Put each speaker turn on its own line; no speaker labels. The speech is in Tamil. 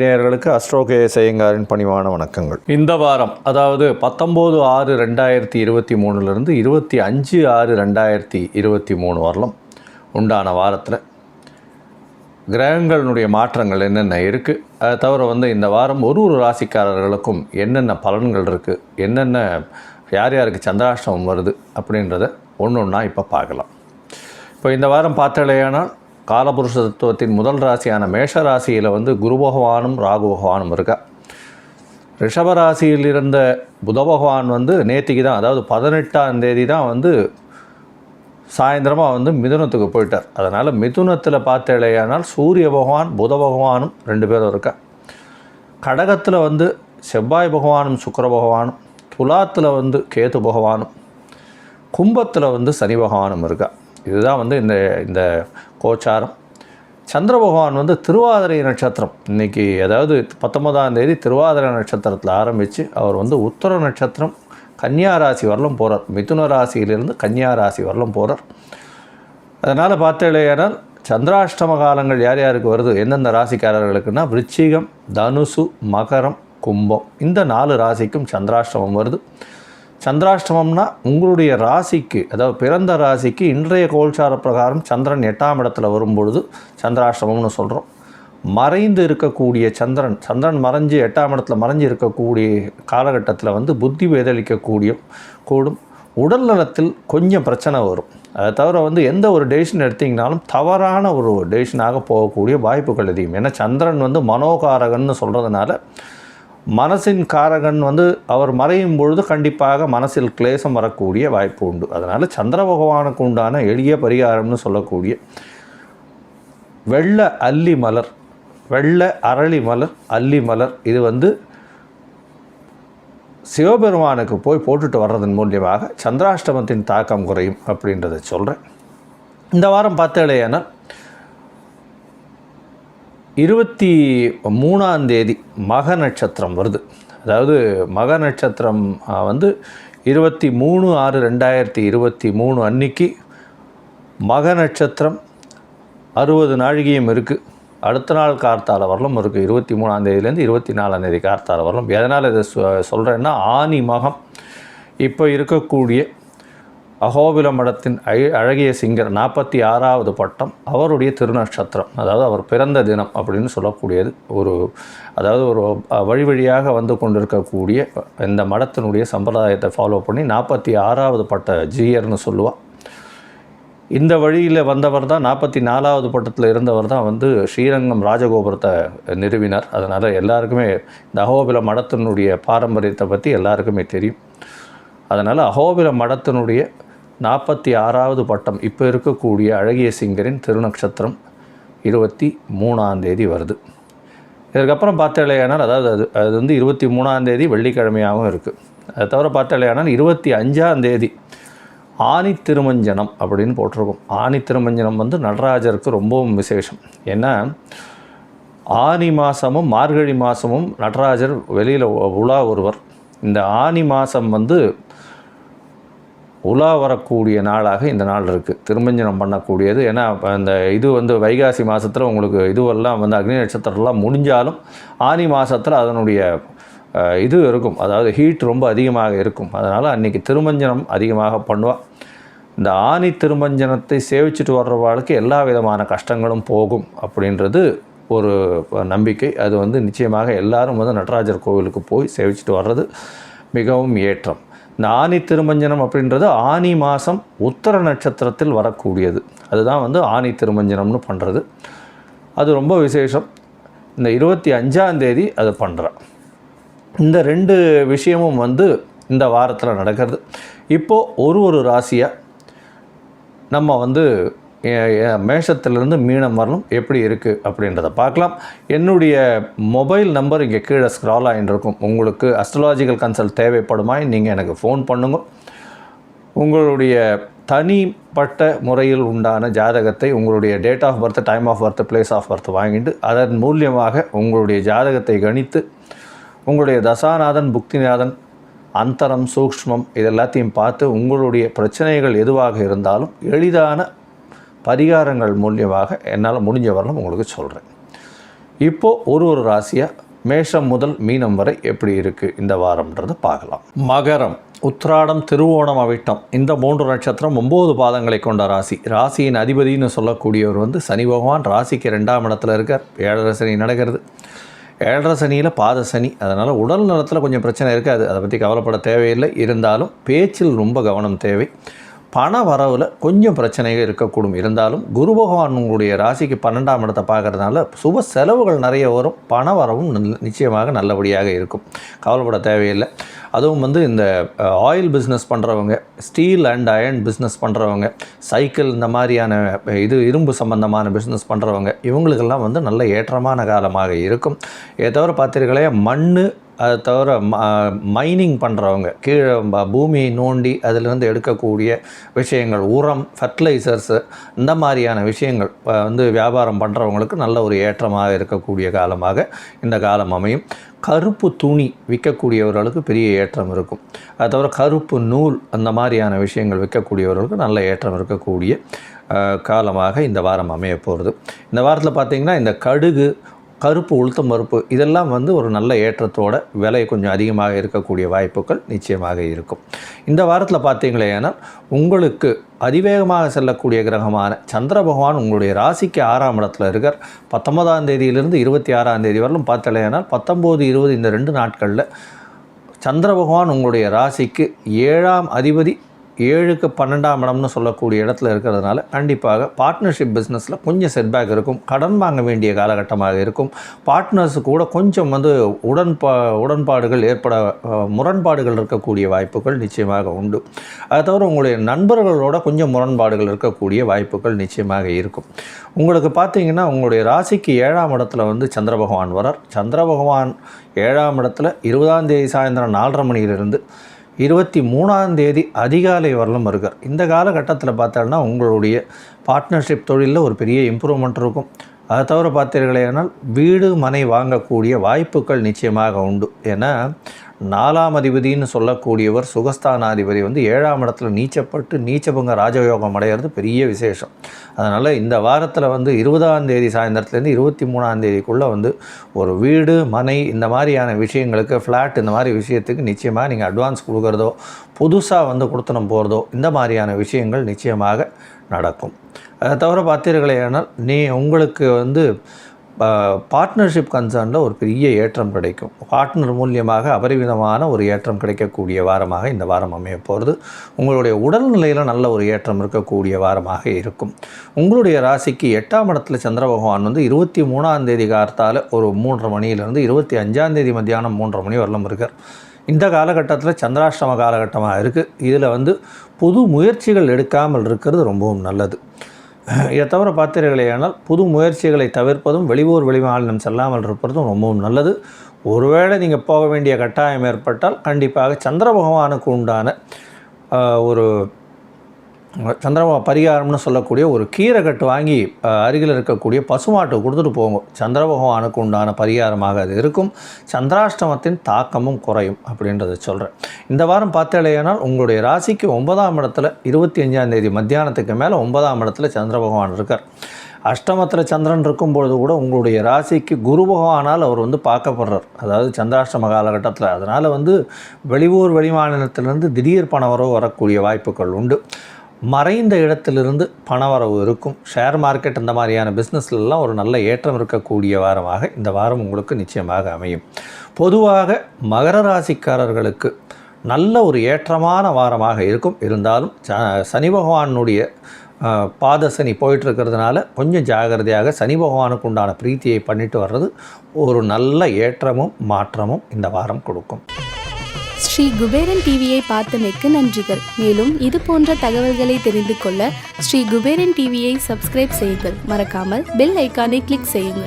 நேயர்களுக்கு அஸ்ட்ரோ கேஎஸ் ஐயங்காரின் பணிவான வணக்கங்கள். இந்த வாரம், அதாவது 19/6/2023 25/6/2023 வரலாம் உண்டான வாரத்தில் கிரகங்களுடைய மாற்றங்கள் என்னென்ன இருக்குது, அதை தவிர இந்த வாரம் ஒரு ராசிக்காரர்களுக்கும் என்னென்ன பலன்கள் இருக்குது, என்னென்ன யார் யாருக்கு சந்திராஷ்டமம் வருது அப்படின்றத ஒன்று ஒன்றா இப்போ பார்க்கலாம். இப்போ இந்த வாரம் பார்த்தாலேயானால் காலபுருஷ தத்துவத்தின் முதல் ராசியான மேஷ ராசியில் குரு பகவானும் ராகு பகவானும் இருக்கா. ரிஷபராசியில் இருந்த புத பகவான் நேற்றுக்கு தான், அதாவது 18ஆம் தேதி தான் சாயந்தரமாக மிதுனத்துக்கு போயிட்டார். அதனால் மிதுனத்தில் பார்த்தேலையானால் சூரிய பகவான் புத பகவானும் 2 பேரும் இருக்கா. கடகத்தில் செவ்வாய் பகவானும் சுக்கிர பகவானும், துலாத்தில் கேது பகவானும், கும்பத்தில் சனி பகவானும் இருக்கா. இதுதான் இந்த கோச்சாரம். சந்திர பகவான் திருவாதிரை நட்சத்திரம் இன்றைக்கி, அதாவது 19ஆம் தேதி திருவாதிரை நட்சத்திரத்தில் ஆரம்பித்து அவர் உத்தர நட்சத்திரம் கன்னியா ராசி வரலும் போகிறார். மிதுன ராசியிலிருந்து கன்னியா ராசி வரலும் போகிறார். அதனால் பார்த்தேனால் சந்திராஷ்டம காலங்கள் யார் யாருக்கு வருது, எந்தெந்த ராசிக்காரர்களுக்குன்னா விருச்சிகம், தனுசு, மகரம், கும்பம், இந்த 4 ராசிக்கும் சந்திராஷ்டமம் வருது. சந்திராஷ்டமம்னா உங்களுடைய ராசிக்கு, அதாவது பிறந்த ராசிக்கு இன்றைய கோல்சார பிரகாரம் சந்திரன் 8ஆம் இடத்துல வரும்பொழுது சந்திராஷ்டமம்னு சொல்கிறோம். மறைந்து இருக்கக்கூடிய சந்திரன் மறைஞ்சு 8ஆம் இடத்துல மறைஞ்சு இருக்கக்கூடிய காலகட்டத்தில் புத்தி கூடும். உடல் நலத்தில் கொஞ்சம் பிரச்சனை வரும். அதை தவிர எந்த ஒரு டெசிஷன் எடுத்திங்கனாலும் தவறான ஒரு டெசிஷனாக போகக்கூடிய வாய்ப்புகள் அதிகம். ஏன்னா சந்திரன் மனோகாரகன்னு சொல்கிறதுனால மனசின் காரகன் அவர் மறையும் பொழுது கண்டிப்பாக மனசில் கிளேசம் வரக்கூடிய வாய்ப்பு உண்டு. அதனால் சந்திர பகவானுக்கு உண்டான எளிய பரிகாரம்னு சொல்லக்கூடிய வெள்ளை அல்லி மலர், வெள்ளை அரளி மலர், அல்லி மலர், இது சிவபெருமானுக்கு போய் போட்டுட்டு வர்றதன் மூலியமாக சந்திராஷ்டமத்தின் தாக்கம் குறையும் அப்படின்றத சொல்கிறேன். இந்த வாரம் பார்த்தேனால் 23ஆம் தேதி மக நட்சத்திரம் வருது. அதாவது மக நட்சத்திரம் 23/6/2023 அன்னைக்கு மக நட்சத்திரம் 60 நாழிகையும் இருக்குது. அடுத்த நாள் கார்த்தால வரலும் இருக்குது. 23ஆம் தேதியிலேருந்து 24ஆம் தேதி கார்த்தால வரலும். எதனால் இதை சொல்கிறேன்னா, ஆனி மகம் இப்போ இருக்கக்கூடிய அகோபில மடத்தின் அழகிய சிங்கர் 46வது பட்டம் அவருடைய திருநட்சத்திரம், அதாவது அவர் பிறந்த தினம் அப்படின்னு சொல்லக்கூடியது. அதாவது ஒரு வழியாக கொண்டிருக்கக்கூடிய இந்த மடத்தினுடைய சம்பிரதாயத்தை ஃபாலோ பண்ணி 46வது பட்ட ஜீயர்னு சொல்லுவாள். இந்த வழியில் வந்தவர் தான் 44வது பட்டத்தில் இருந்தவர் தான் ஸ்ரீரங்கம் ராஜகோபுரத்தை நிறுவினார். அதனால் எல்லாருக்குமே இந்த அகோபில மடத்தினுடைய பாரம்பரியத்தை பற்றி எல்லாருக்குமே தெரியும். அதனால் அகோபில மடத்தினுடைய 46வது பட்டம் இப்போ இருக்கக்கூடிய அழகிய சிங்கரின் திருநட்சத்திரம் 23ஆம் தேதி வருது. இதற்கப்புறம் பார்த்தாலேயானால், அதாவது அது 23ஆம் தேதி வெள்ளிக்கிழமையாகவும் இருக்குது. அதை தவிர பார்த்தாலேயானால் 25ஆம் தேதி ஆனி திருமஞ்சனம் அப்படின்னு போட்டிருக்கும். ஆனி திருமஞ்சனம் நடராஜருக்கு ரொம்பவும் விசேஷம். ஏன்னா ஆனி மாதமும் மார்கழி மாதமும் நடராஜர் வெளியில் உலா ஒருவர். இந்த ஆனி மாதம் உலா வரக்கூடிய நாளாக இந்த நாள் இருக்குது, திருமஞ்சனம் பண்ணக்கூடியது. ஏன்னா அந்த இது வைகாசி மாதத்தில் உங்களுக்கு இதுவெல்லாம் அக்னி நட்சத்திரம்லாம் முடிஞ்சாலும் ஆனி மாதத்தில் அதனுடைய இது இருக்கும், அதாவது ஹீட் ரொம்ப அதிகமாக இருக்கும். அதனால் அன்றைக்கி திருமஞ்சனம் அதிகமாக பண்ணுவாள். இந்த ஆனி திருமஞ்சனத்தை சேவிச்சுட்டு வர்றவாளுக்கு எல்லா விதமான கஷ்டங்களும் போகும் அப்படின்றது ஒரு நம்பிக்கை. அது நிச்சயமாக எல்லாரும் நடராஜர் கோவிலுக்கு போய் சேவிச்சுட்டு வர்றது மிகவும் ஏற்றம். இந்த ஆனி திருமஞ்சனம் அப்படின்றது ஆனி மாதம் உத்தர நட்சத்திரத்தில் வரக்கூடியது. அதுதான் ஆனி திருமஞ்சனம்னு பண்ணுறது. அது ரொம்ப விசேஷம். இந்த 25ஆம் தேதி அது பண்ணுறேன். இந்த 2 விஷயமும் இந்த வாரத்தில் நடக்கிறது. இப்போது ஒரு ராசியாக நம்ம மேஷத்திலிருந்து மீனம் வரணும் எப்படி இருக்குது அப்படின்றத பார்க்கலாம். என்னுடைய மொபைல் நம்பர் இங்கே கீழே ஸ்க்ரால் ஆகிட்டுருக்கும். உங்களுக்கு அஸ்ட்ராலாஜிக்கல் கன்சல்ட் தேவைப்படுமா, நீங்கள் எனக்கு ஃபோன் பண்ணுங்க. உங்களுடைய தனிப்பட்ட முறையில் உண்டான ஜாதகத்தை, உங்களுடைய date of birth, time of birth, place of birth வாங்கிட்டு அதன் மூலியமாக உங்களுடைய ஜாதகத்தை கணித்து உங்களுடைய தசாநாதன், புக்திநாதன், அந்தரம் சூக்ஷ்மம் இது எல்லாத்தையும் பார்த்து உங்களுடைய பிரச்சனைகள் எதுவாக இருந்தாலும் எளிதான பரிகாரங்கள் மூலியமாக என்னால் முடிஞ்ச வரலும் உங்களுக்கு சொல்கிறேன். இப்போது ஒரு ராசியாக மேஷம் முதல் மீனம் வரை எப்படி இருக்குது இந்த வாரம்ன்றதை பார்க்கலாம். மகரம், உத்திராடம், திருவோணம், அவிட்டம் இந்த 3 நட்சத்திரம் 9 பாதங்களை கொண்ட ராசி. ராசியின் அதிபதினு சொல்லக்கூடியவர் சனி பகவான் ராசிக்கு 2ஆம் இடத்துல இருக்கார். 7.5 சனி நடக்கிறது. 7.5 சனியில் பாத சனி, அதனால் உடல் நலத்தில் கொஞ்சம் பிரச்சனை இருக்காது, அதை பற்றி கவலைப்பட தேவையில்லை. இருந்தாலும் பேச்சில் ரொம்ப கவனம் தேவை. பண வரவில் கொஞ்சம் பிரச்சனைகள் இருக்கக்கூடும். இருந்தாலும் குரு பகவான் உங்களுடைய ராசிக்கு 12ஆம் இடத்தை பார்க்குறதுனால சுப செலவுகள் நிறைய வரும். பண வரவும் நிச்சயமாக நல்லபடியாக இருக்கும், கவலைப்பட தேவையில்லை. அதுவும் இந்த ஆயில் பிஸ்னஸ் பண்ணுறவங்க, ஸ்டீல் அண்ட் அயர்ன் பிஸ்னஸ் பண்ணுறவங்க, சைக்கிள் இந்த மாதிரியான இரும்பு சம்பந்தமான பிஸ்னஸ் பண்ணுறவங்க இவங்களுக்கெல்லாம் நல்ல ஏற்றமான காலமாக இருக்கும். இதை தவிர பார்த்தீர்களே மண், அதை தவிர மைனிங் பண்ணுறவங்க, கீழே பூமியை நோண்டி அதிலிருந்து எடுக்கக்கூடிய விஷயங்கள், உரம், ஃபர்டிலைசர்ஸு இந்த மாதிரியான விஷயங்கள் வியாபாரம் பண்ணுறவங்களுக்கு நல்ல ஒரு ஏற்றமாக இருக்கக்கூடிய காலமாக இந்த காலம் அமையும். கருப்பு துணி விற்கக்கூடியவர்களுக்கு பெரிய ஏற்றம் இருக்கும். அதை தவிர கருப்பு நூல் அந்த மாதிரியான விஷயங்கள் விற்கக்கூடியவர்களுக்கு நல்ல ஏற்றம் இருக்கக்கூடிய காலமாக இந்த வாரம் அமைய போகிறது. இந்த வாரத்தில் பார்த்திங்கன்னா இந்த கடுகு, கருப்பு உளுத்தம் பருப்பு இதெல்லாம் ஒரு நல்ல ஏற்றத்தோட விலை கொஞ்சம் அதிகமாக இருக்கக்கூடிய வாய்ப்புகள் நிச்சயமாக இருக்கும். இந்த வாரத்தில் பார்த்தீங்களேனால் உங்களுக்கு அதிவேகமாக செல்லக்கூடிய கிரகமான சந்திர பகவான் உங்களுடைய ராசிக்கு 6ஆம் இடத்துல இருக்கார். 19ஆம் தேதியிலிருந்து 26ஆம் தேதி வரலும் பார்த்தலையானால் 19, 20 இந்த 2 நாட்களில் சந்திர பகவான் உங்களுடைய ராசிக்கு 7ஆம் அதிபதி 7க்கு 12ஆம் இடம்னு சொல்லக்கூடிய இடத்துல இருக்கிறதுனால கண்டிப்பாக பார்ட்னர்ஷிப் பிஸ்னஸில் கொஞ்சம் செட்பேக் இருக்கும். கடன் வாங்க வேண்டிய காலகட்டமாக இருக்கும். பார்ட்னர்ஸு கூட கொஞ்சம் உடன்பாடுகள் ஏற்பட, முரண்பாடுகள் இருக்கக்கூடிய வாய்ப்புகள் நிச்சயமாக உண்டு. அதை தவிர உங்களுடைய நண்பர்களோட கொஞ்சம் முரண்பாடுகள் இருக்கக்கூடிய வாய்ப்புகள் நிச்சயமாக இருக்கும். உங்களுக்கு பார்த்தீங்கன்னா உங்களுடைய ராசிக்கு 7ஆம் இடத்துல சந்திர பகவான் வரார். சந்திர பகவான் 7ஆம் இடத்துல 20ஆம் தேதி சாயந்தரம் 4:30 மணியிலிருந்து 23ஆம் தேதி அதிகாலை வரலும் இருக்கார். இந்த காலகட்டத்தில் பார்த்தோன்னா உங்களுடைய பார்ட்னர்ஷிப் தொழிலில் ஒரு பெரிய இம்ப்ரூவ்மெண்ட் இருக்கும். அதை தவிர பார்த்தீர்களேனால் வீடு மனை வாங்கக்கூடிய வாய்ப்புகள் நிச்சயமாக உண்டு. ஏன்னா 4ஆம் அதிபதினு சொல்லக்கூடியவர் சுகஸ்தானாதிபதி 7ஆம் இடத்துல நீச்சப்பட்டு நீச்சபங்க ராஜயோகம் அடைகிறது பெரிய விசேஷம். அதனால் இந்த வாரத்தில் 20ஆம் தேதி சாயந்தரத்துலேருந்து 23ஆம் தேதிக்குள்ளே ஒரு வீடு மனை இந்த மாதிரியான விஷயங்களுக்கு, ஃப்ளாட் இந்த மாதிரி விஷயத்துக்கு நிச்சயமாக நீங்கள் அட்வான்ஸ் கொடுக்குறதோ, புதுசாக கொடுத்தனம் போகிறதோ இந்த மாதிரியான விஷயங்கள் நிச்சயமாக நடக்கும். அதை தவிர பார்த்தீர்களேனால் உங்களுக்கு பார்ட்னர்ஷிப் கன்சர்னில் ஒரு பெரிய ஏற்றம் கிடைக்கும். பார்ட்னர் மூலியமாக அபரிவிதமான ஒரு ஏற்றம் கிடைக்கக்கூடிய வாரமாக இந்த வாரம் அமைய போகிறது. உங்களுடைய உடல்நிலையில் நல்ல ஒரு ஏற்றம் இருக்கக்கூடிய வாரமாக இருக்கும். உங்களுடைய ராசிக்கு 8ஆம் இடத்துல சந்திர பகவான் 23ஆம் தேதி காலத்தால் ஒரு 3:30 மணியிலிருந்து 25ஆம் தேதி மத்தியானம் 3:30 மணி வரலும் இருக்கார். இந்த காலகட்டத்தில் சந்திராஷ்டம காலகட்டமாக இருக்குது. இதில் புது முயற்சிகள் எடுக்காமல் இருக்கிறது ரொம்பவும் நல்லது. இதை தவிர பார்த்தீர்களேயானால் புது முயற்சிகளை தவிர்ப்பதும் வெளியூர் வெளிமாநிலம் செல்லாமல் இருப்பதும் ரொம்பவும் நல்லது. ஒருவேளை நீங்கள் போக வேண்டிய கட்டாயம் ஏற்பட்டால் கண்டிப்பாக சந்திர பகவானுக்கு உண்டான ஒரு பரிகாரம்னு சொல்லக்கூடிய ஒரு கீரை கட்டு வாங்கி அருகில் இருக்கக்கூடிய பசுமாட்டு கொடுத்துட்டு போங்க. சந்திர பகவானுக்கு உண்டான பரிகாரமாக அது இருக்கும். சந்திராஷ்டமத்தின் தாக்கமும் குறையும் அப்படின்றத சொல்கிறேன். இந்த வாரம் பார்த்தேனால் உங்களுடைய ராசிக்கு 9ஆம் இடத்துல 25ஆம் தேதி மத்தியானத்துக்கு மேலே 9ஆம் இடத்துல சந்திர பகவான் இருக்கார். அஷ்டமத்தில் சந்திரன் இருக்கும்பொழுது கூட உங்களுடைய ராசிக்கு குரு பகவானால் அவர் பார்க்கப்படுறார், அதாவது சந்திராஷ்டம காலகட்டத்தில். அதனால் வெளியூர் வெளிமாநிலத்திலிருந்து திடீர் பணவரவு வரக்கூடிய வாய்ப்புகள் உண்டு. மறைந்த இடத்திலிருந்து பணவரவு இருக்கும். ஷேர் மார்க்கெட் இந்த மாதிரியான பிஸ்னஸ்லாம் ஒரு நல்ல ஏற்றம் இருக்கக்கூடிய வாரமாக இந்த வாரம் உங்களுக்கு நிச்சயமாக அமையும். பொதுவாக மகர ராசிக்காரர்களுக்கு நல்ல ஒரு ஏற்றமான வாரமாக இருக்கும். இருந்தாலும் சனி பகவானுடைய பாதசனி போயிட்டுருக்கிறதுனால கொஞ்சம் ஜாகிரதையாக சனி பகவானுக்கு உண்டான பிரீத்தியை பண்ணிட்டு வர்றது ஒரு நல்ல ஏற்றமும் மாற்றமும் இந்த வாரம் கொடுக்கும்.
ஸ்ரீ குபேரன் டிவியை பார்த்தமைக்கு நன்றிகள். மேலும் இது போன்ற தகவல்களை தெரிந்து கொள்ள ஸ்ரீ குபேரன் டிவியை சப்ஸ்கிரைப் செய்யுங்கள். மறக்காமல் பெல் ஐக்கானை கிளிக் செய்யுங்கள்.